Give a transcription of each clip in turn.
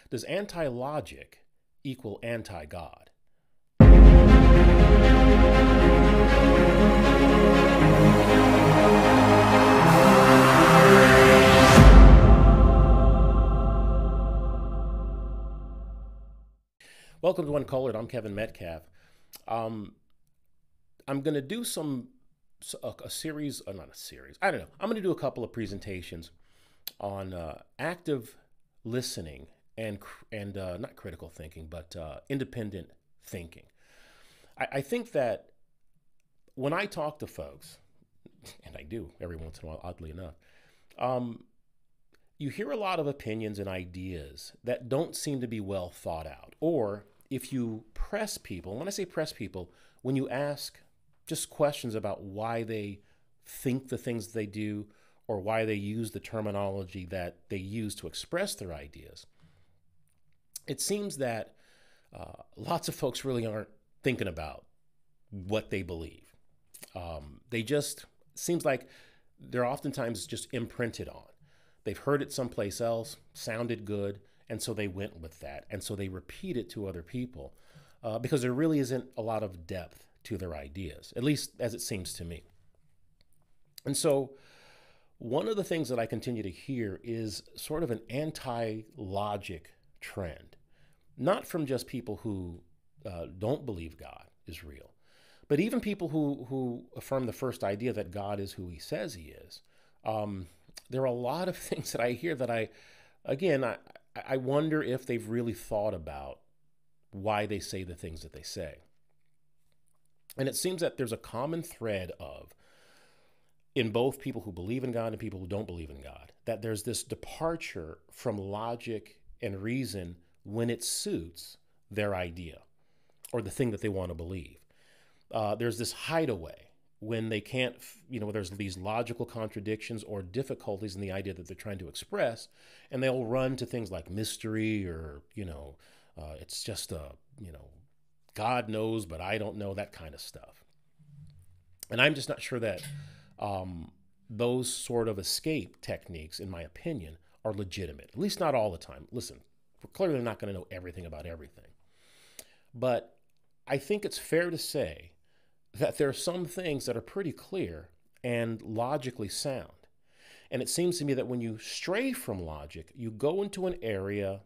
Does anti-logic equal anti-God? Welcome to Uncolored. I'm Kevin Metcalf. I'm going to do a series, not a series, I don't know. I'm going to do a couple of presentations on active listening and not critical thinking, but independent thinking. I think that when I talk to folks, and I do every once in a while, oddly enough, you hear a lot of opinions and ideas that don't seem to be well thought out. Or if you press people, and when I say press people, when you ask just questions about why they think the things they do or why they use the terminology that they use to express their ideas, it seems that lots of folks really aren't thinking about what they believe. They just, seems like they're oftentimes just imprinted on. They've heard it someplace else, sounded good, and so they went with that. And so they repeat it to other people because there really isn't a lot of depth to their ideas, at least as it seems to me. And so one of the things that I continue to hear is sort of an anti-logic trend, not from just people who don't believe God is real, but even people who affirm the first idea that God is who he says he is. There are a lot of things that I hear that I wonder if they've really thought about why they say the things that they say. And it seems that there's a common thread in both people who believe in God and people who don't believe in God, that there's this departure from logic and reason when it suits their idea or the thing that they want to believe. There's this hideaway when they can't, there's these logical contradictions or difficulties in the idea that they're trying to express, and they'll run to things like mystery or, it's just God knows, but I don't know, that kind of stuff. And I'm just not sure that those sort of escape techniques, in my opinion, are legitimate, at least not all the time. Listen, we're clearly not going to know everything about everything. But I think it's fair to say that there are some things that are pretty clear and logically sound. And it seems to me that when you stray from logic, you go into an area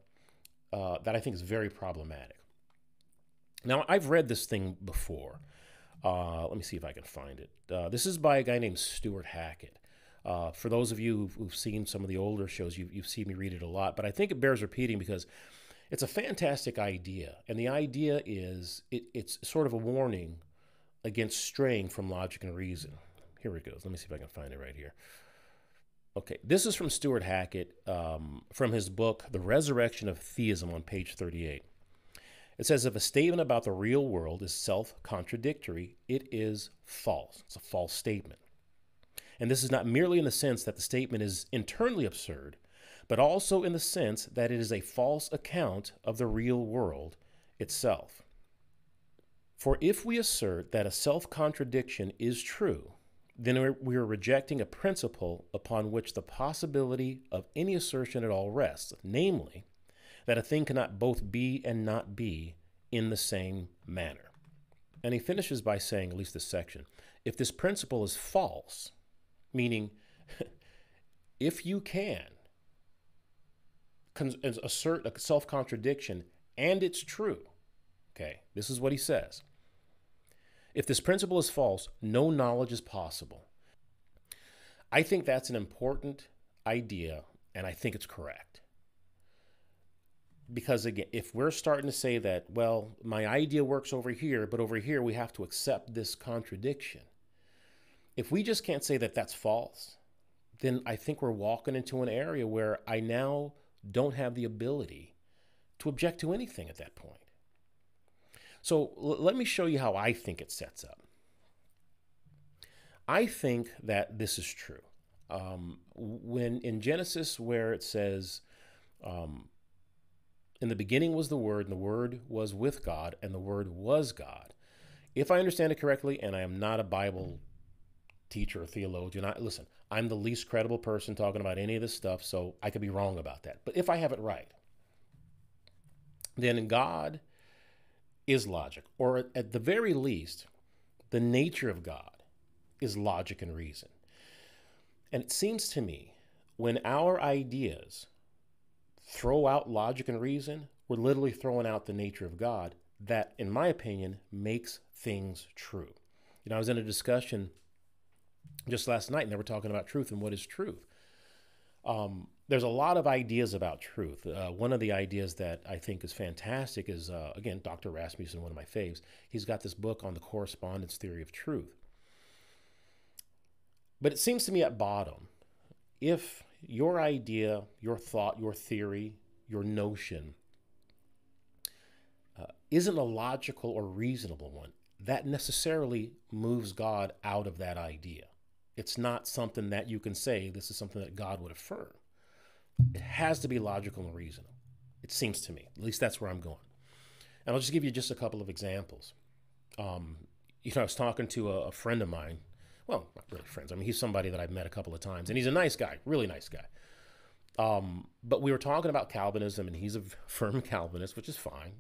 that I think is very problematic. Now, I've read this thing before. Let me see if I can find it. This is by a guy named Stuart Hackett. For those of you who've seen some of the older shows, you've seen me read it a lot, but I think it bears repeating because it's a fantastic idea. And the idea is it's sort of a warning against straying from logic and reason. Here it goes. Let me see if I can find it right here. Okay, this is from Stuart Hackett from his book, The Resurrection of Theism, on page 38. It says, if a statement about the real world is self-contradictory, it is false. It's a false statement. And this is not merely in the sense that the statement is internally absurd, but also in the sense that it is a false account of the real world itself. For if we assert that a self-contradiction is true, then we are rejecting a principle upon which the possibility of any assertion at all rests, namely, that a thing cannot both be and not be in the same manner. And he finishes by saying, at least this section, if this principle is false, meaning if you can assert a self-contradiction and it's true, okay, this is what he says. If this principle is false, no knowledge is possible. I think that's an important idea, and I think it's correct. Because again, if we're starting to say that, well, my idea works over here, but over here we have to accept this contradiction. If we just can't say that that's false, then I think we're walking into an area where I now don't have the ability to object to anything at that point. So let me show you how I think it sets up. I think that this is true. When in Genesis, where it says, in the beginning was the Word, and the Word was with God, and the Word was God. If I understand it correctly, and I am not a Bible teacher or theologian, listen, I'm the least credible person talking about any of this stuff, so I could be wrong about that. But if I have it right, then God is logic, or at the very least, the nature of God is logic and reason. And it seems to me when our ideas throw out logic and reason, we're literally throwing out the nature of God. That, in my opinion, makes things true. I was in a discussion just last night, and they were talking about truth and what is truth. There's a lot of ideas about truth. One of the ideas that I think is fantastic is, again, Dr. Rasmussen, one of my faves. He's got this book on the correspondence theory of truth. But it seems to me at bottom, if your idea, your thought, your theory, your notion isn't a logical or reasonable one, that necessarily moves God out of that idea. It's not something that you can say, this is something that God would affirm. It has to be logical and reasonable. It seems to me. At least that's where I'm going. And I'll just give you just a couple of examples. I was talking to a friend of mine. Well, not really friends. I mean, he's somebody that I've met a couple of times, and he's a nice guy, really nice guy. But we were talking about Calvinism, and he's a firm Calvinist, which is fine.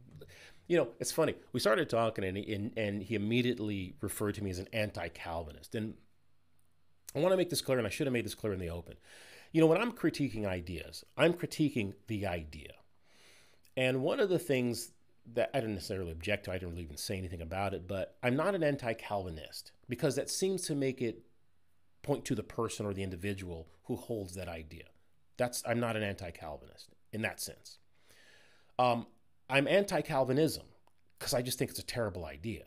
It's funny. We started talking, and he immediately referred to me as an anti-Calvinist. And I want to make this clear, and I should have made this clear in the open. When I'm critiquing ideas, I'm critiquing the idea. And one of the things that I didn't necessarily object to, I didn't really even say anything about it, but I'm not an anti-Calvinist because that seems to make it point to the person or the individual who holds that idea. I'm not an anti-Calvinist in that sense. I'm anti-Calvinism because I just think it's a terrible idea.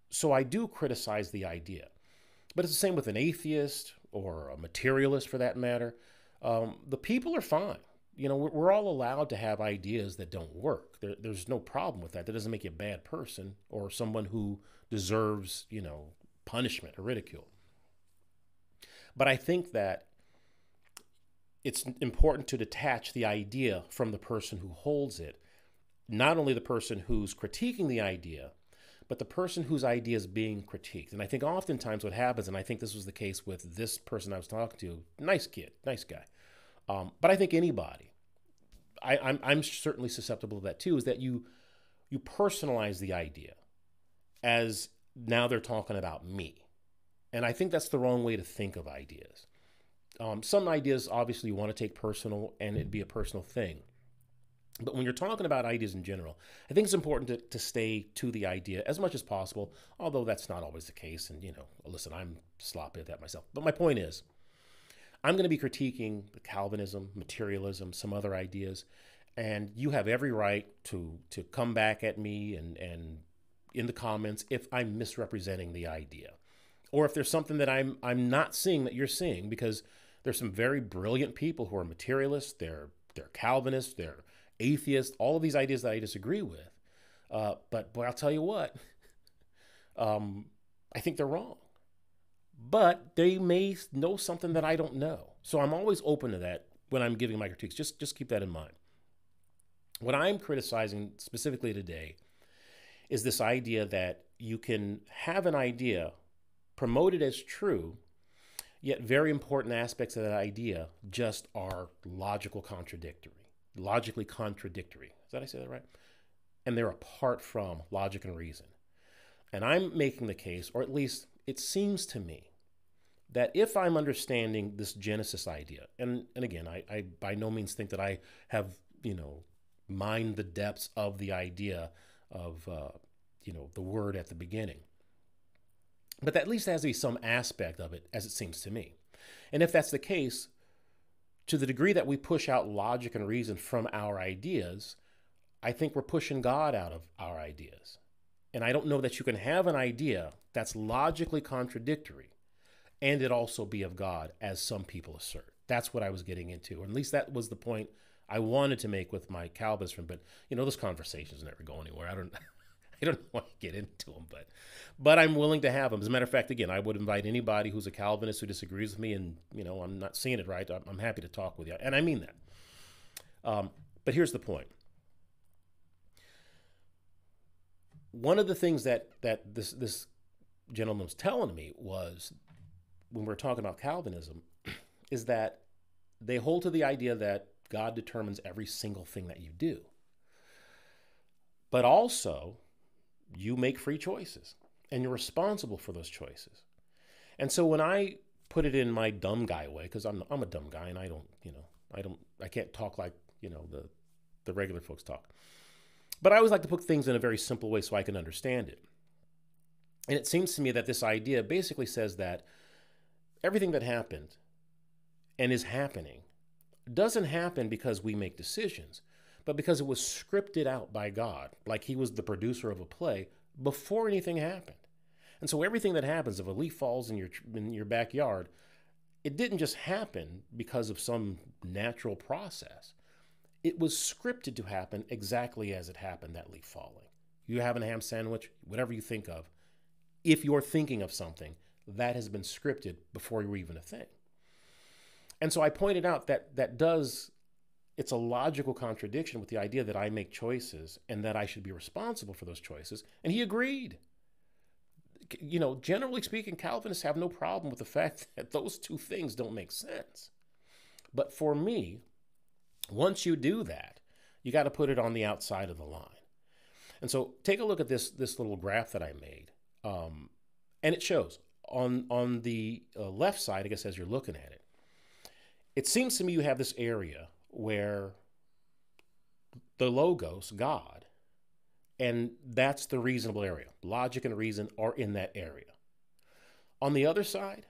So I do criticize the idea. But it's the same with an atheist or a materialist for that matter. The people are fine. We're all allowed to have ideas that don't work. There's no problem with that. That doesn't make you a bad person or someone who deserves, punishment or ridicule. But I think that it's important to detach the idea from the person who holds it, not only the person who's critiquing the idea, but the person whose idea is being critiqued. And I think oftentimes what happens, and I think this was the case with this person I was talking to, nice kid, nice guy. But I think anybody, I'm certainly susceptible to that too, is that you personalize the idea as now they're talking about me. And I think that's the wrong way to think of ideas. Some ideas, obviously, you want to take personal and it'd be a personal thing. But when you're talking about ideas in general, I think it's important to stay to the idea as much as possible, although that's not always the case. And, listen, I'm sloppy at that myself. But my point is, I'm going to be critiquing Calvinism, materialism, some other ideas, and you have every right to come back at me and in the comments if I'm misrepresenting the idea. Or if there's something that I'm not seeing that you're seeing, because there's some very brilliant people who are materialists, they're Calvinists, they're atheists, all of these ideas that I disagree with. But boy, I'll tell you what, I think they're wrong. But they may know something that I don't know. So I'm always open to that when I'm giving my critiques. Just keep that in mind. What I'm criticizing specifically today is this idea that you can have an idea promoted as true, yet very important aspects of that idea just are logically contradictory. Did I say that right? And they're apart from logic and reason. And I'm making the case, or at least it seems to me, that if I'm understanding this Genesis idea, and again, I by no means think that I have, mined the depths of the idea of, the word at the beginning. But that at least has to be some aspect of it, as it seems to me. And if that's the case, to the degree that we push out logic and reason from our ideas, I think we're pushing God out of our ideas. And I don't know that you can have an idea that's logically contradictory and it also be of God, as some people assert. That's what I was getting into. Or at least that was the point I wanted to make with my Calvinist friend. But, those conversations never go anywhere. I don't want to get into them, but I'm willing to have them. As a matter of fact, again, I would invite anybody who's a Calvinist who disagrees with me and, I'm not seeing it right. I'm happy to talk with you. And I mean that. But here's the point. One of the things that this gentleman was telling me was, when we're talking about Calvinism, is that they hold to the idea that God determines every single thing that you do. But also, you make free choices and you're responsible for those choices. And so when I put it in my dumb guy way, because I'm a dumb guy and I can't talk like, the regular folks talk. But I always like to put things in a very simple way so I can understand it. And it seems to me that this idea basically says that everything that happened and is happening doesn't happen because we make decisions, but because it was scripted out by God, like he was the producer of a play before anything happened. And so everything that happens, if a leaf falls in your backyard, it didn't just happen because of some natural process. It was scripted to happen exactly as it happened, that leaf falling. You having a ham sandwich, whatever you think of, if you're thinking of something, that has been scripted before you were even a thing. And so I pointed out that it's a logical contradiction with the idea that I make choices and that I should be responsible for those choices. And he agreed. Generally speaking, Calvinists have no problem with the fact that those two things don't make sense. But for me, once you do that, you got to put it on the outside of the line. And so take a look at this little graph that I made. And it shows on the left side, I guess, as you're looking at it, it seems to me you have this area where the Logos, God, and that's the reasonable area. Logic and reason are in that area. On the other side,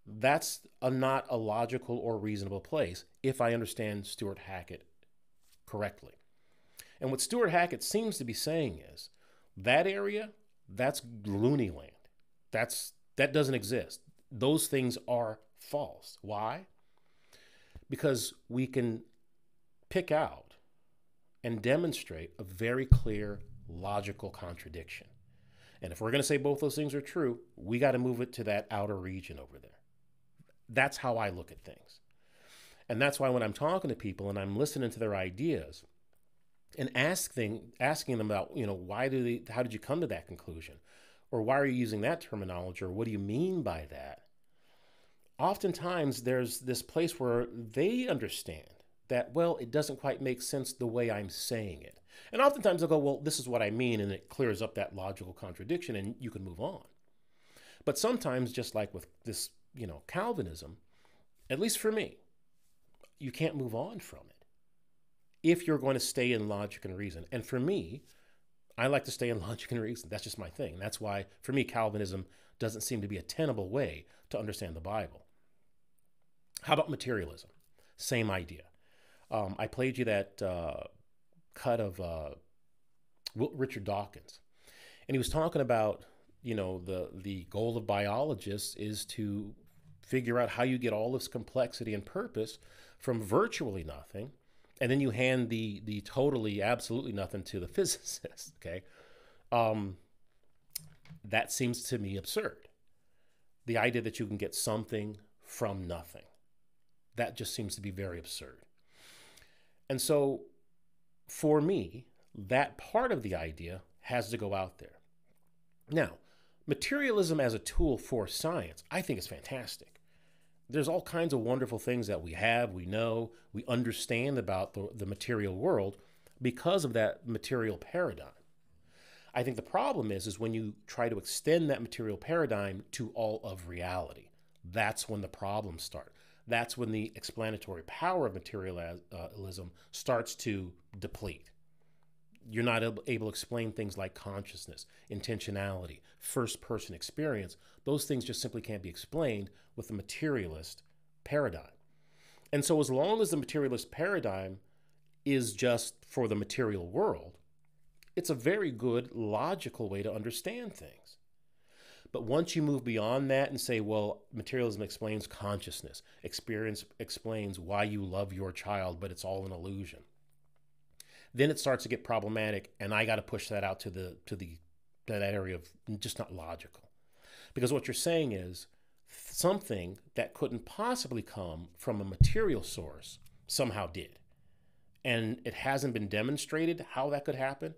that's not a logical or reasonable place if I understand Stuart Hackett correctly. And what Stuart Hackett seems to be saying is that area, that's loony land. That doesn't exist. Those things are false. Why? Because we can pick out and demonstrate a very clear logical contradiction. And if we're going to say both those things are true, we got to move it to that outer region over there. That's how I look at things. And that's why when I'm talking to people and I'm listening to their ideas and asking them about, how did you come to that conclusion? Or why are you using that terminology? Or what do you mean by that? Oftentimes there's this place where they understand that, well, it doesn't quite make sense the way I'm saying it. And oftentimes they'll go, well, this is what I mean, and it clears up that logical contradiction and you can move on. But sometimes, just like with this, Calvinism, at least for me, you can't move on from it if you're going to stay in logic and reason. And for me, I like to stay in logic and reason. That's just my thing. And that's why, for me, Calvinism doesn't seem to be a tenable way to understand the Bible. How about materialism? Same idea. I played you that cut of Richard Dawkins, and he was talking about, the goal of biologists is to figure out how you get all this complexity and purpose from virtually nothing, and then you hand the totally, absolutely nothing to the physicist. Okay, that seems to me absurd. The idea that you can get something from nothing, that just seems to be very absurd. And so, for me, that part of the idea has to go out there. Now, materialism as a tool for science, I think is fantastic. There's all kinds of wonderful things that we have, we know, we understand about the material world because of that material paradigm. I think the problem is when you try to extend that material paradigm to all of reality. That's when the problems start. That's when the explanatory power of materialism starts to deplete. You're not able to explain things like consciousness, intentionality, first-person experience. Those things just simply can't be explained with the materialist paradigm. And so as long as the materialist paradigm is just for the material world, it's a very good, logical way to understand things. But once you move beyond that and say, well, materialism explains consciousness, experience explains why you love your child, but it's all an illusion, then it starts to get problematic, and I got to push that out to that area of just not logical. Because what you're saying is something that couldn't possibly come from a material source somehow did. And it hasn't been demonstrated how that could happen.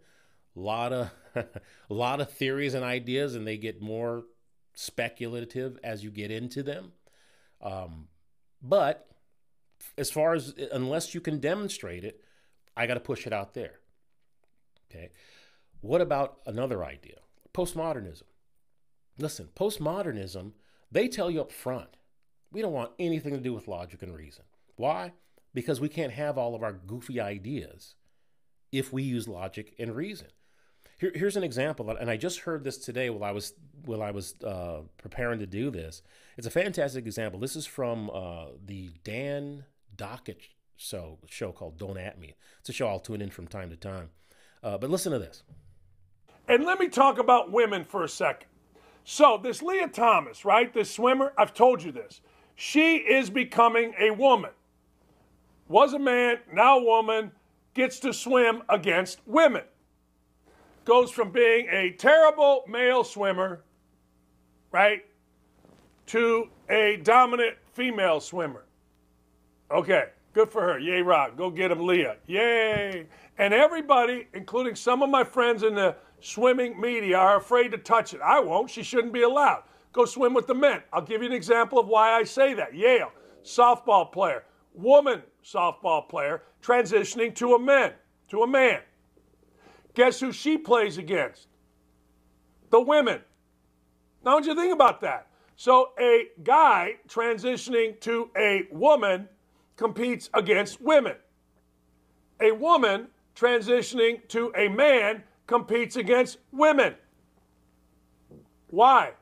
A lot of theories and ideas, and they get more speculative as you get into them. But as far as, unless you can demonstrate it, I got to push it out there. Okay. What about another idea? Postmodernism. Listen, postmodernism, they tell you up front, we don't want anything to do with logic and reason. Why? Because we can't have all of our goofy ideas if we use logic and reason. Here's an example, and I just heard this today while I was preparing to do this. It's a fantastic example. This is from the Dan Dockett show called Don't At Me. It's a show I'll tune in from time to time. But listen to this. And let me talk about women for a second. So this Leah Thomas, right, this swimmer, I've told you this. She is becoming a woman. Was a man, now a woman, gets to swim against women. Goes from being a terrible male swimmer, right, to a dominant female swimmer. Okay, good for her. Yay, rock. Go get him, Leah. Yay. And everybody, including some of my friends in the swimming media, are afraid to touch it. I won't. She shouldn't be allowed. Go swim with the men. I'll give you an example of why I say that. Yale, softball player, woman softball player, transitioning to a man. Guess who she plays against? The women. Now, what do you think about that? So a guy transitioning to a woman competes against women. A woman transitioning to a man competes against women. Why?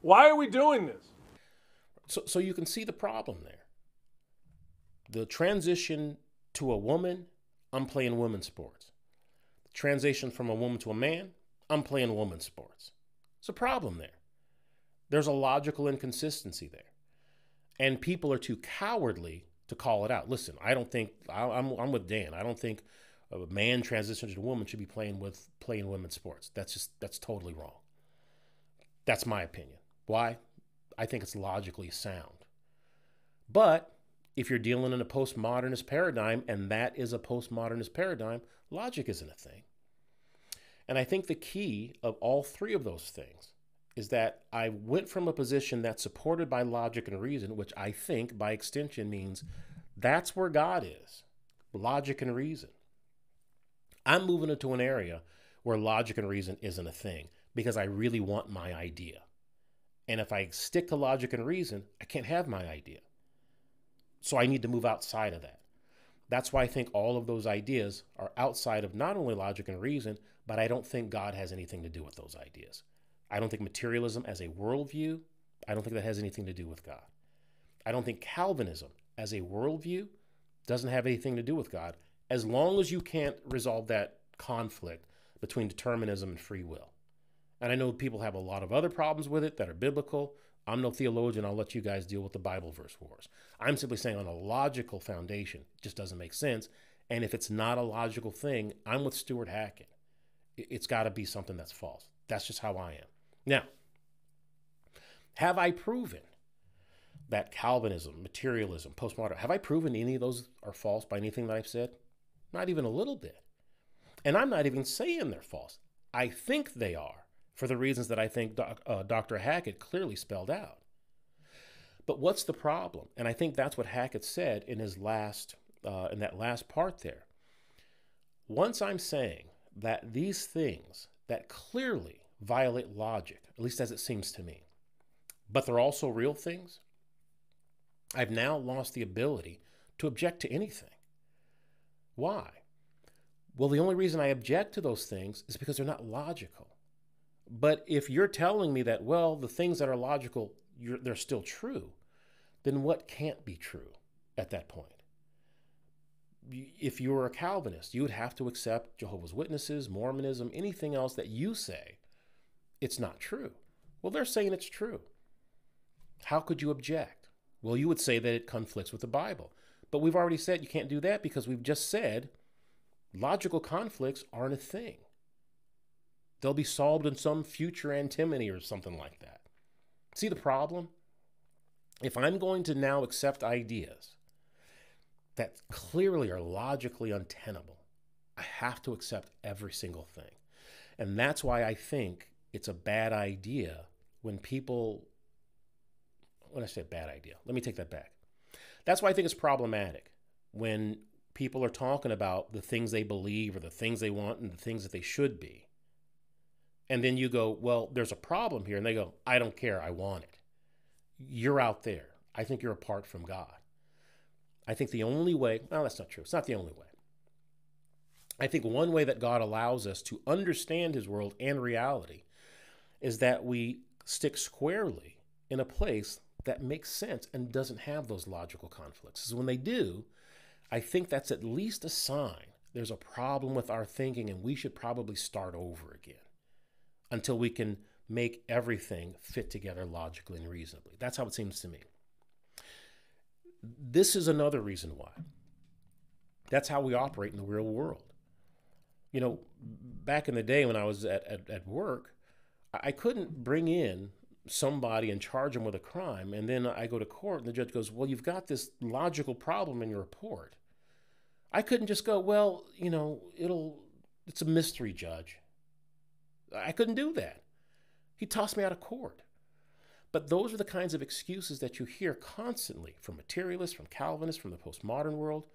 Why are we doing this? So you can see the problem there. The transition to a woman, I'm playing women's sports. The transition from a woman to a man, I'm playing women's sports. There's a problem there. There's a logical inconsistency there. And people are too cowardly to call it out. Listen, I don't think, I'm with Dan. I don't think a man transitioning to a woman should be playing women's sports. That's totally wrong. That's my opinion. Why? I think it's logically sound. But if you're dealing in a postmodernist paradigm, and that is a postmodernist paradigm, logic isn't a thing. And I think the key of all three of those things is that I went from a position that's supported by logic and reason, which I think by extension means that's where God is, logic and reason. I'm moving into an area where logic and reason isn't a thing because I really want my idea. And if I stick to logic and reason, I can't have my idea. So I need to move outside of that. That's why I think all of those ideas are outside of not only logic and reason, but I don't think God has anything to do with those ideas. I don't think materialism as a worldview, I don't think that has anything to do with God. I don't think Calvinism as a worldview doesn't have anything to do with God, as long as you can't resolve that conflict between determinism and free will. And I know people have a lot of other problems with it that are biblical. I'm no theologian. I'll let you guys deal with the Bible verse wars. I'm simply saying on a logical foundation, it just doesn't make sense. And if it's not a logical thing, I'm with Stuart Hackett. It's got to be something that's false. That's just how I am. Now, have I proven that Calvinism, materialism, postmodern, have I proven any of those are false by anything that I've said? Not even a little bit. And I'm not even saying they're false. I think they are for the reasons that I think Dr. Hackett clearly spelled out. But what's the problem? And I think that's what Hackett said in his in that last part there. Once I'm saying that these things that clearly violate logic, at least as it seems to me, but they're also real things, I've now lost the ability to object to anything. Why? Well, the only reason I object to those things is because they're not logical. But if you're telling me that, well, the things that are logical, they're still true, then what can't be true at that point? If you were a Calvinist, you would have to accept Jehovah's Witnesses, Mormonism, anything else that you say it's not true. Well, they're saying it's true. How could you object? Well, you would say that it conflicts with the Bible. But we've already said you can't do that because we've just said logical conflicts aren't a thing. They'll be solved in some future antimony or something like that. See the problem? If I'm going to now accept ideas that clearly are logically untenable, I have to accept every single thing. And that's why I think it's a bad idea when I say bad idea, let me take that back. That's why I think it's problematic when people are talking about the things they believe or the things they want and the things that they should be. And then you go, well, there's a problem here. And they go, I don't care. I want it. You're out there. I think you're apart from God. I think the only way, well, that's not true. It's not the only way. I think one way that God allows us to understand his world and reality is that we stick squarely in a place that makes sense and doesn't have those logical conflicts. So when they do, I think that's at least a sign there's a problem with our thinking and we should probably start over again until we can make everything fit together logically and reasonably. That's how it seems to me. This is another reason why. That's how we operate in the real world. You know, back in the day when I was at work, I couldn't bring in somebody and charge them with a crime. And then I go to court and the judge goes, well, you've got this logical problem in your report. I couldn't just go, well, you know, it's a mystery, judge. I couldn't do that. He tossed me out of court. But those are the kinds of excuses that you hear constantly from materialists, from Calvinists, from the postmodern world.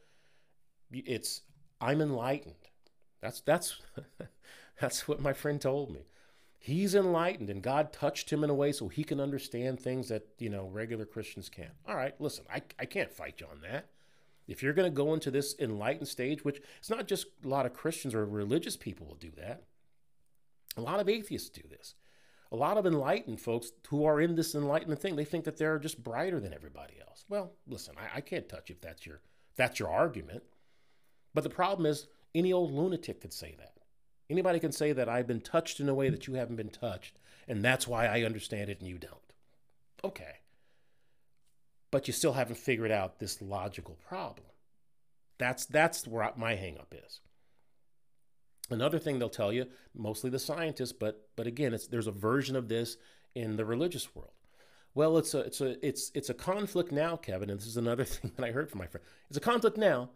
It's, I'm enlightened. That's that's what my friend told me. He's enlightened and God touched him in a way so he can understand things that, you know, regular Christians can't. All right, listen, I can't fight you on that. If you're going to go into this enlightened stage, which it's not just a lot of Christians or religious people will do that. A lot of atheists do this. A lot of enlightened folks who are in this enlightenment thing, they think that they're just brighter than everybody else. Well, listen, I can't touch you if that's your argument. But the problem is any old lunatic could say that. Anybody can say that I've been touched in a way that you haven't been touched, and that's why I understand it and you don't. Okay. But you still haven't figured out this logical problem. That's where my hang up is. Another thing they'll tell you, mostly the scientists, but again, there's a version of this in the religious world. Well, it's a conflict now, Kevin, and this is another thing that I heard from my friend. It's a conflict now,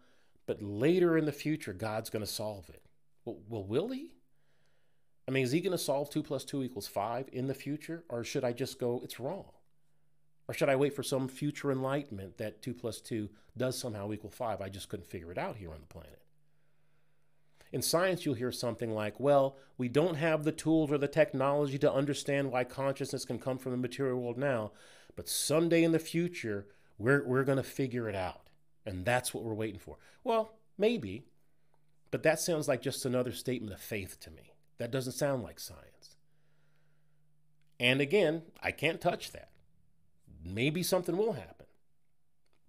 but later in the future, God's going to solve it. Well, will he? I mean, is he going to solve 2 + 2 = 5 in the future? Or should I just go, it's wrong? Or should I wait for some future enlightenment that 2 + 2 does somehow equal 5? I just couldn't figure it out here on the planet. In science, you'll hear something like, well, we don't have the tools or the technology to understand why consciousness can come from the material world now, but someday in the future, we're going to figure it out. And that's what we're waiting for. Well, maybe, but that sounds like just another statement of faith to me. That doesn't sound like science. And again, I can't touch that. Maybe something will happen.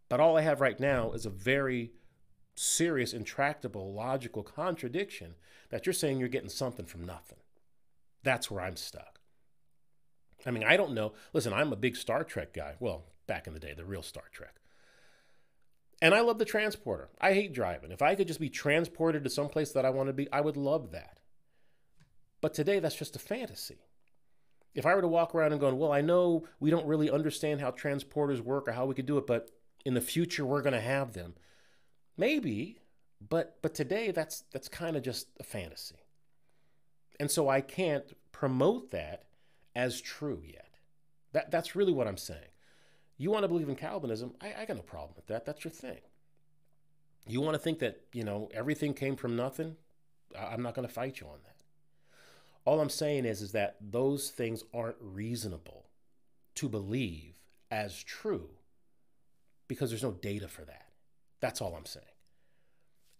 But all I have right now is a very serious, intractable, logical contradiction that you're saying you're getting something from nothing. That's where I'm stuck. I mean, I don't know. Listen, I'm a big Star Trek guy. Well, back in the day, the real Star Trek. And I love the transporter. I hate driving. If I could just be transported to someplace that I want to be, I would love that. But today, that's just a fantasy. If I were to walk around and go, well, I know we don't really understand how transporters work or how we could do it, but in the future, we're going to have them. Maybe, but today that's kind of just a fantasy. And so I can't promote that as true yet. That's really what I'm saying. You want to believe in Calvinism, I got no problem with that. That's your thing. You want to think that, you know, everything came from nothing? I'm not going to fight you on that. All I'm saying is that those things aren't reasonable to believe as true because there's no data for that. That's all I'm saying.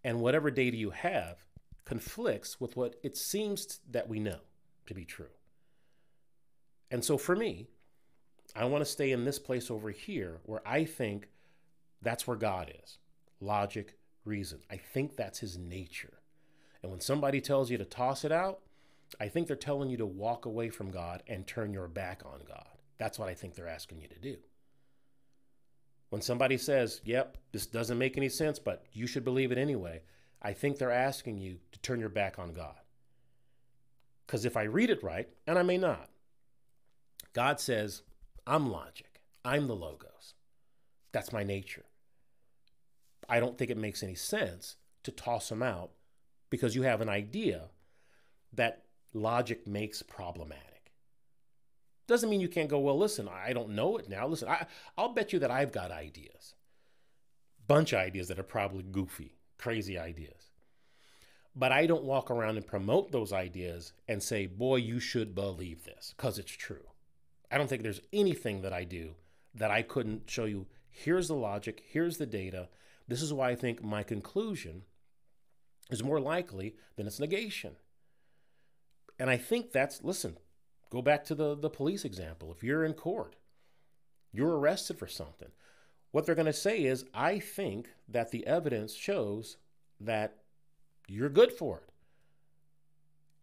And whatever data you have conflicts with what it seems that we know to be true. And so for me, I want to stay in this place over here where I think that's where God is. Logic, reason. I think that's his nature. And when somebody tells you to toss it out, I think they're telling you to walk away from God and turn your back on God. That's what I think they're asking you to do. When somebody says, yep, this doesn't make any sense, but you should believe it anyway, I think they're asking you to turn your back on God. Because if I read it right, and I may not, God says, I'm logic. I'm the logos. That's my nature. I don't think it makes any sense to toss them out because you have an idea that logic makes problematic. Doesn't mean you can't go, well, listen, I don't know it now. Listen, I'll bet you that I've got ideas. Bunch of ideas that are probably goofy. crazy ideas. But I don't walk around and promote those ideas and say, boy, you should believe this, because it's true. I don't think there's anything that I do that I couldn't show you. Here's the logic. Here's the data. This is why I think my conclusion is more likely than its negation. And I think that's, listen, go back to the police example. If you're in court, you're arrested for something. What they're going to say is, I think that the evidence shows that you're good for it.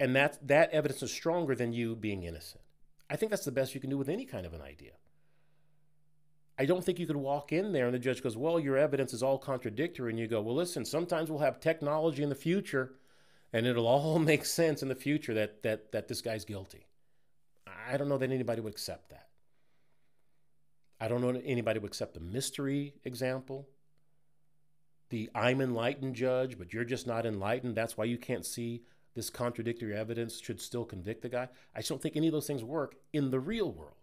And that evidence is stronger than you being innocent. I think that's the best you can do with any kind of an idea. I don't think you could walk in there and the judge goes, well, your evidence is all contradictory. And you go, well, listen, sometimes we'll have technology in the future and it'll all make sense in the future that this guy's guilty. I don't know that anybody would accept that. I don't know that anybody would accept the mystery example. The I'm enlightened judge, but you're just not enlightened. That's why you can't see this contradictory evidence should still convict the guy. I just don't think any of those things work in the real world.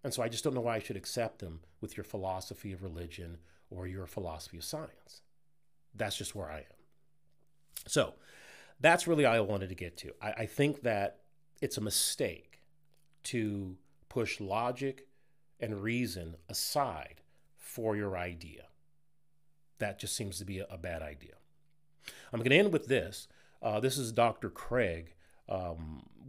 And so I just don't know why I should accept them with your philosophy of religion or your philosophy of science. That's just where I am. So that's really all I wanted to get to. I think that it's a mistake to push logic and reason aside for your idea. That just seems to be a bad idea. I'm going to end with this. This is Dr. Craig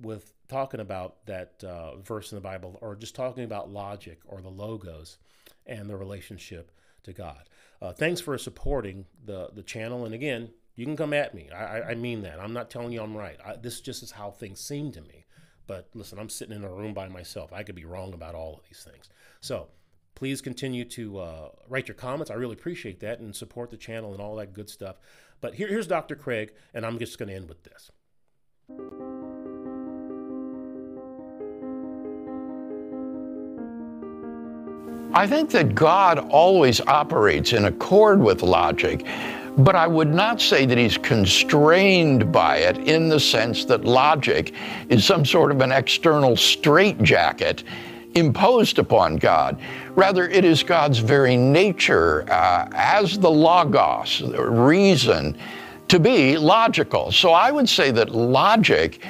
with talking about that verse in the Bible, or just talking about logic or the logos and the relationship to God. Thanks for supporting the channel. And again, you can come at me. I mean that. I'm not telling you I'm right. This just is how things seem to me. But listen, I'm sitting in a room by myself. I could be wrong about all of these things. So please continue to write your comments. I really appreciate that, and support the channel and all that good stuff. But here's Dr. Craig, and I'm just going to end with this. I think that God always operates in accord with logic, but I would not say that he's constrained by it in the sense that logic is some sort of an external straitjacket imposed upon God. Rather, it is God's very nature as the logos, reason, to be logical. So I would say that logic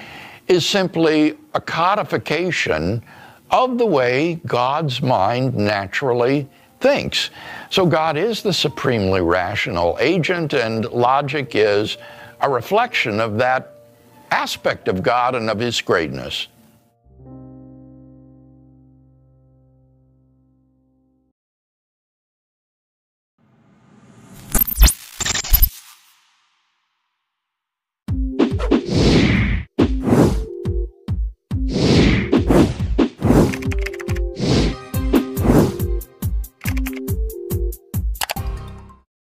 is simply a codification of the way God's mind naturally thinks. So God is the supremely rational agent, and logic is a reflection of that aspect of God and of his greatness.